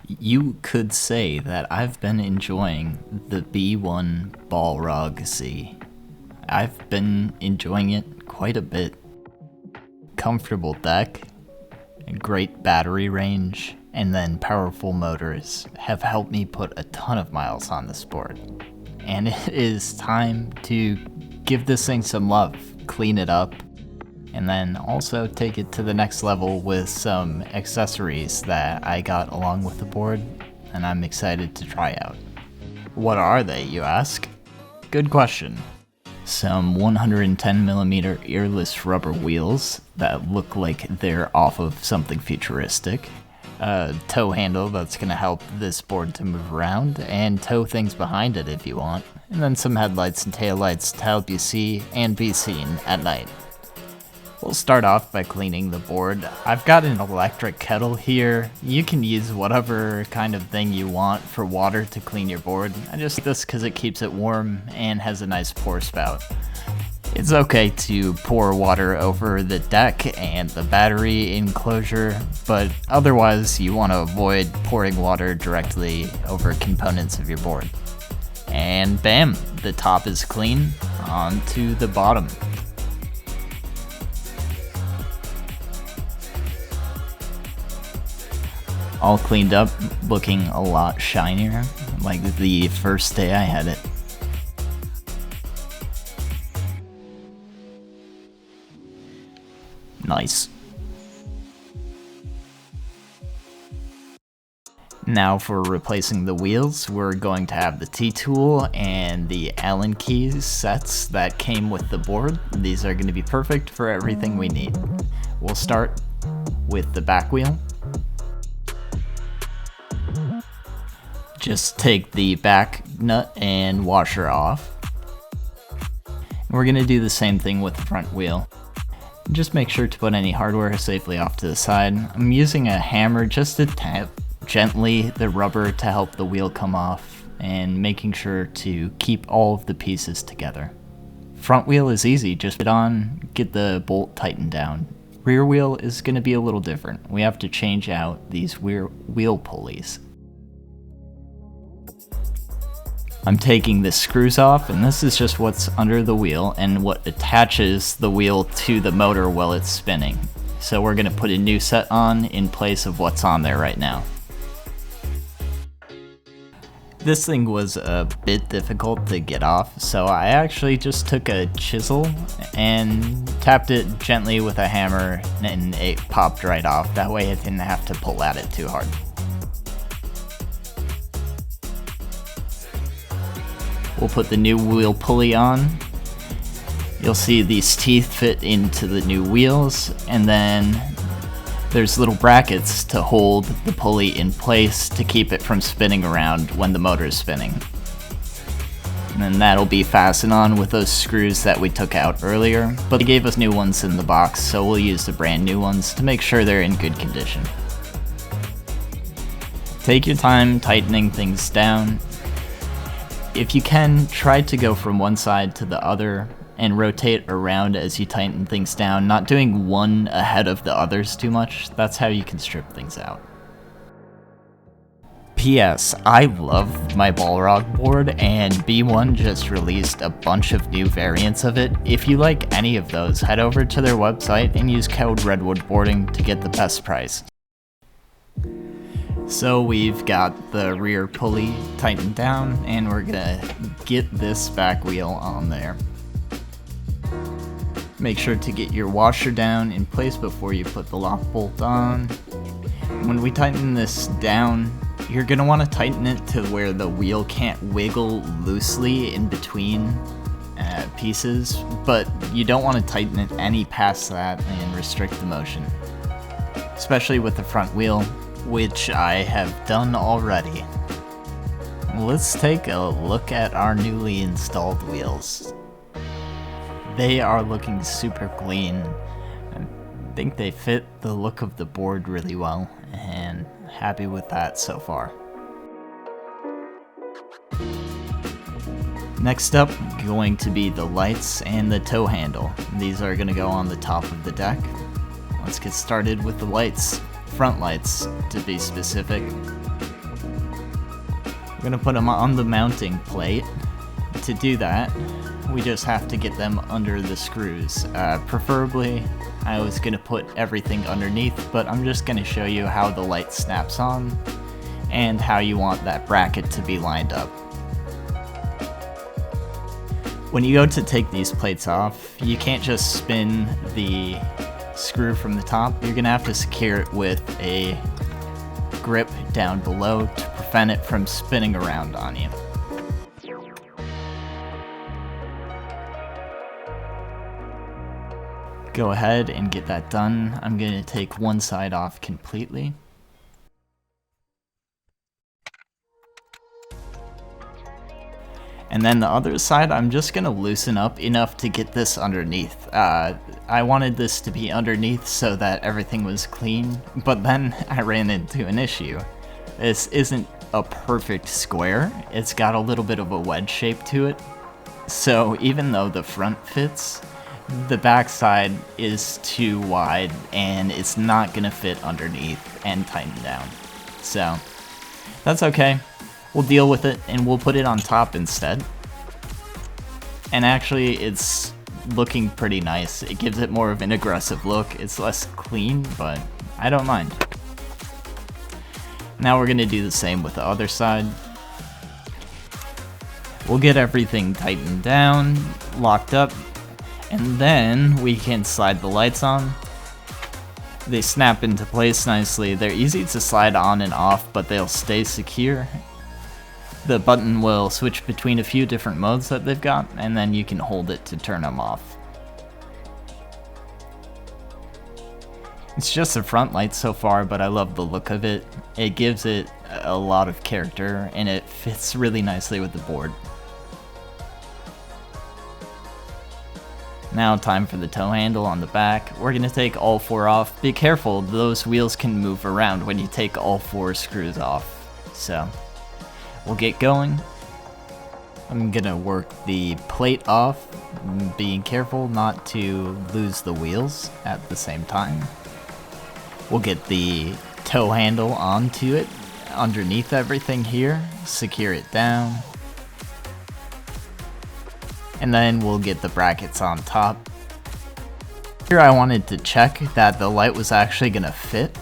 You could say that I've been enjoying the B1 Balrog Z. I've been enjoying it quite a bit. Comfortable deck, great battery range, and then powerful motors have helped me put a ton of miles on this board. And it is time to give this thing some love, clean it up, and then also take it to the next level with some accessories that I got along with the board, and I'm excited to try out. What are they, you ask? Good question. Some 110mm earless rubber wheels that look like they're off of something futuristic, a tow handle that's going to help this board to move around and tow things behind it if you want, and then some headlights and taillights to help you see and be seen at night. We'll start off by cleaning the board. I've got an electric kettle here. You can use whatever kind of thing you want for water to clean your board. I just like this because it keeps it warm and has a nice pour spout. It's okay to pour water over the deck and the battery enclosure, but otherwise you want to avoid pouring water directly over components of your board. And bam, the top is clean, onto the bottom. All cleaned up, looking a lot shinier, like the first day I had it. Nice. Now for replacing the wheels, we're going to have the T-tool and the Allen keys sets that came with the board. These are going to be perfect for everything we need. We'll start with the back wheel. Just take the back nut and washer off. We're going to do the same thing with the front wheel. Just make sure to put any hardware safely off to the side. I'm using a hammer just to tap gently the rubber to help the wheel come off, and making sure to keep all of the pieces together. Front wheel is easy, just put it on, get the bolt tightened down. Rear wheel is going to be a little different. We have to change out these wheel pulleys. I'm taking the screws off, and this is just what's under the wheel and what attaches the wheel to the motor while it's spinning. So we're going to put a new set on in place of what's on there right now. This thing was a bit difficult to get off, so I actually just took a chisel and tapped it gently with a hammer, and it popped right off. That way I didn't have to pull at it too hard. We'll put the new wheel pulley on. You'll see these teeth fit into the new wheels, and then there's little brackets to hold the pulley in place to keep it from spinning around when the motor is spinning. And then that'll be fastened on with those screws that we took out earlier, but they gave us new ones in the box, so we'll use the brand new ones to make sure they're in good condition. Take your time tightening things down. If you can, try to go from one side to the other and rotate around as you tighten things down, not doing one ahead of the others too much. That's how you can strip things out. P.S. I love my Balrog board, and B1 just released a bunch of new variants of it. If you like any of those, head over to their website and use code REDWOODBOARDING to get the best price. So we've got the rear pulley tightened down, and we're gonna get this back wheel on there. Make sure to get your washer down in place before you put the lock bolt on. When we tighten this down, you're gonna want to tighten it to where the wheel can't wiggle loosely in between pieces, but you don't want to tighten it any past that and restrict the motion, especially with the front wheel, which I have done already. Let's take a look at our newly installed wheels. They are looking super clean. I think they fit the look of the board really well, and happy with that so far. Next up, going to be the lights and the tow handle. These are going to go on the top of the deck. Let's get started with the lights. Front lights, to be specific. gonna put them on the mounting plate. To do that, we just have to get them under the screws. Preferably, I was gonna put everything underneath, but I'm just gonna show you how the light snaps on and how you want that bracket to be lined up. When you go to take these plates off, you can't just spin the screw from the top. You're gonna have to secure it with a grip down below to prevent it from spinning around on you. Go ahead and get that done. I'm gonna take one side off completely. And then the other side, I'm just gonna loosen up enough to get this underneath. I wanted this to be underneath so that everything was clean, but then I ran into an issue. This isn't a perfect square. It's got a little bit of a wedge shape to it. So even though the front fits, the back side is too wide and it's not gonna fit underneath and tighten down. So that's okay. We'll deal with it and we'll put it on top instead. And actually it's looking pretty nice. It gives it more of an aggressive look. It's less clean, but I don't mind. Now we're gonna do the same with the other side. We'll get everything tightened down, locked up, and then we can slide the lights on. They snap into place nicely. They're easy to slide on and off, but they'll stay secure. The button will switch between a few different modes that they've got, and then you can hold it to turn them off. It's just the front light so far, but I love the look of it. It gives it a lot of character, and it fits really nicely with the board. Now time for the tow handle on the back. We're gonna take all four off. Be careful, those wheels can move around when you take all four screws off. So we'll get going. I'm gonna work the plate off, being careful not to lose the wheels at the same time. We'll get the tow handle onto it, underneath everything here, secure it down. And then we'll get the brackets on top. Here I wanted to check that the light was actually gonna fit.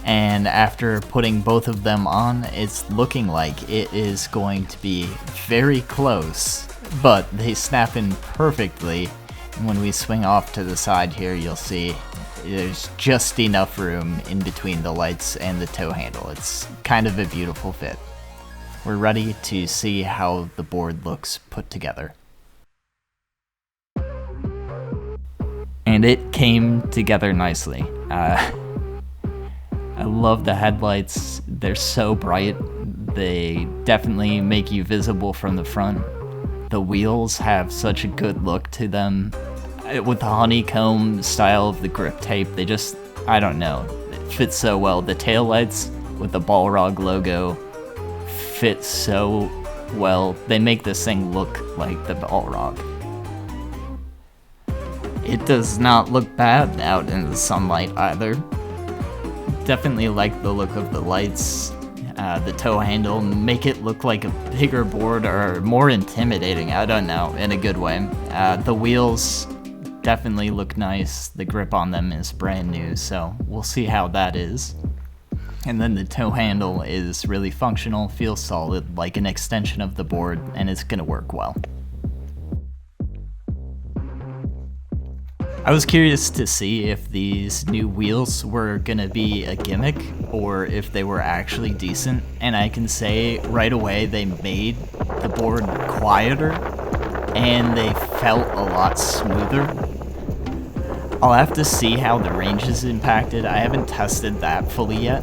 And after putting both of them on, it's looking like it is going to be very close, but they snap in perfectly. And when we swing off to the side here, you'll see there's just enough room in between the lights and the tow handle. It's kind of a beautiful fit. We're ready to see how the board looks put together. And it came together nicely. I love the headlights. They're so bright. They definitely make you visible from the front. The wheels have such a good look to them. With the honeycomb style of the grip tape, they just, I don't know, it fits so well. The taillights with the Balrog logo fit so well. They make this thing look like the Balrog. It does not look bad out in the sunlight either. Definitely like the look of the lights. The tow handle, make it look like a bigger board or more intimidating, I don't know, in a good way. The wheels definitely look nice. The grip on them is brand new, so we'll see how that is. And then the tow handle is really functional, feels solid, like an extension of the board, and it's gonna work well. I was curious to see if these new wheels were gonna be a gimmick or if they were actually decent, and I can say right away they made the board quieter and they felt a lot smoother. I'll have to see how the range is impacted. I haven't tested that fully yet,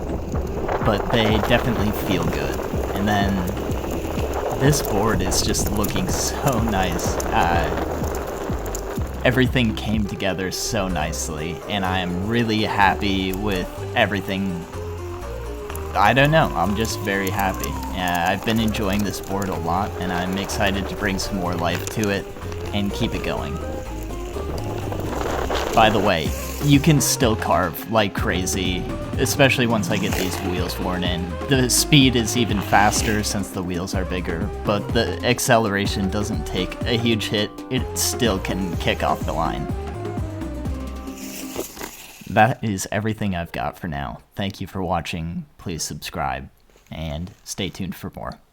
but they definitely feel good. And then this board is just looking so nice. Everything came together so nicely, and I am really happy with everything. I don't know, I'm just very happy. I've been enjoying this board a lot, and I'm excited to bring some more life to it and keep it going. By the way, you can still carve like crazy especially once I get these wheels worn in. The speed is even faster since the wheels are bigger, but the acceleration doesn't take a huge hit. It still can kick off the line. That is everything I've got for now. Thank you for watching. Please subscribe and stay tuned for more.